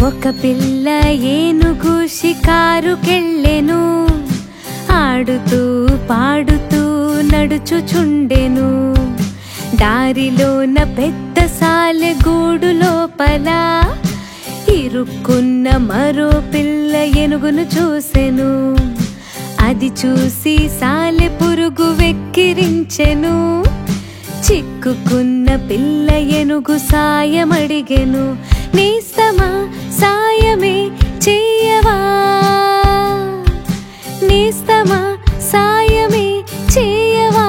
ఒక పిల్ల ఏనుగు షికారుకెళ్ళెను, ఆడుతూ పాడుతూ నడుచుచుండెను. దారిలోన పెద్ద సాలెగూడు లోపల ఇరుక్కున్న మరో పిల్ల ఏనుగును చూసెను. అది చూసి సాలె పురుగు వెక్కిరించెను. చిక్కుకున్న పిల్ల ఏనుగు సాయమడిగెను. నేస్తమా సాయమే చేయవా, నేస్తమా సాయమే చేయవా.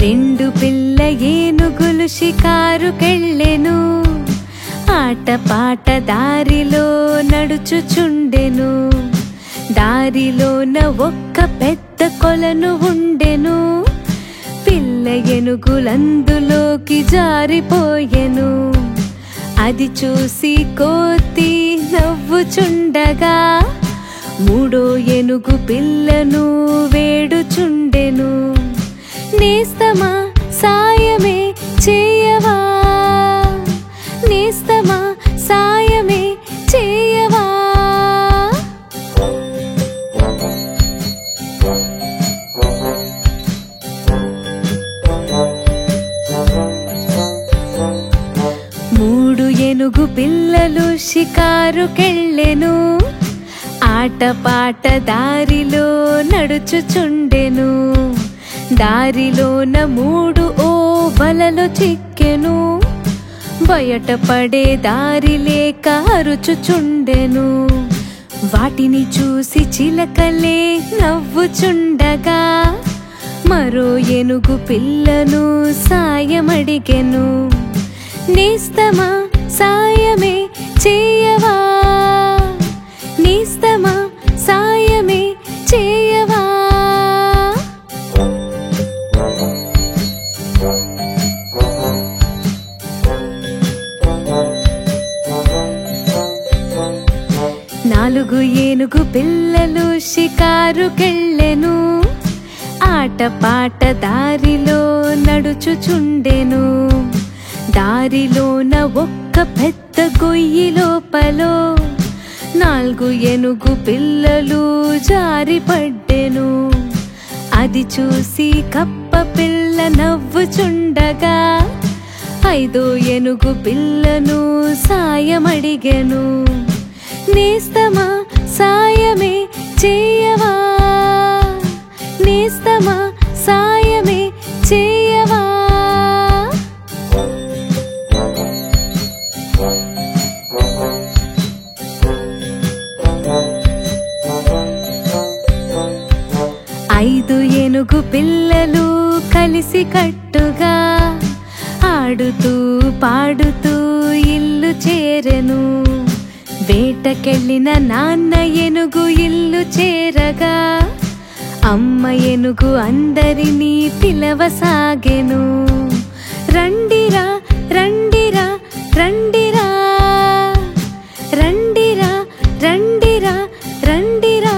రెండు పిల్ల ఏనుగులు షికారుకెళ్ళెను, ఆటపాట దారిలో నడుచుచుండెను. దారిలోన ఒక్క పెద్ద కొలను ఉండెను. పిల్ల ఏనుగులందులోకి జారిపోయెను. అది చూసి కోతి నవ్వుచుండగా మూడో ఏనుగు పిల్లను వేడుచుండెను. నేస్తమా సాయమే చేయవా, నేస్తమా సాయమే చేయవా. మూడు ఏనుగు పిల్లలు షికారుకెళ్ళెను, ఆటపాట దారిలో నడుచుచుండెను. దారిలోన మూడు ఓ వలలో చిక్కెను. బయటపడే దారి లేక అరుచుచుండెను. వాటిని చూసి చిలకలే నవ్వుచుండగా మరో ఏనుగు పిల్లను సాయమడిగెను. నేస్తమా సాయమే చేయవా, నేస్తమా సాయమే చేయవా. నాలుగు ఏనుగు పిల్లలు షికారుకెళ్ళెను, ఆటపాట దారిలో నడుచుచుండెను. దారిలోన ఒక్క పెద్ద గొయ్యి లోపలో నాలుగు ఏనుగు పిల్లలు జారిపడ్డెను. అది చూసి కప్ప పిల్ల నవ్వుచుండగా ఐదో ఏనుగు పిల్లను సాయమడిగెను. నేస్తమా సాయమే చేయవా, నేస్తమా సాయమే చేయవా. ఐదు ఏనుగు పిల్లలు కలిసి కట్టుగా ఆడుతూ పాడుతూ ఇల్లు చేరెను. వేటకెళ్ళిన నాన్న ఏనుగు ఇల్లు చేరగా అమ్మ ఏనుగు అందరినీ పిలవసాగెను. రండిరా రండిరా రండిరా, రండిరా రండిరా రండిరా.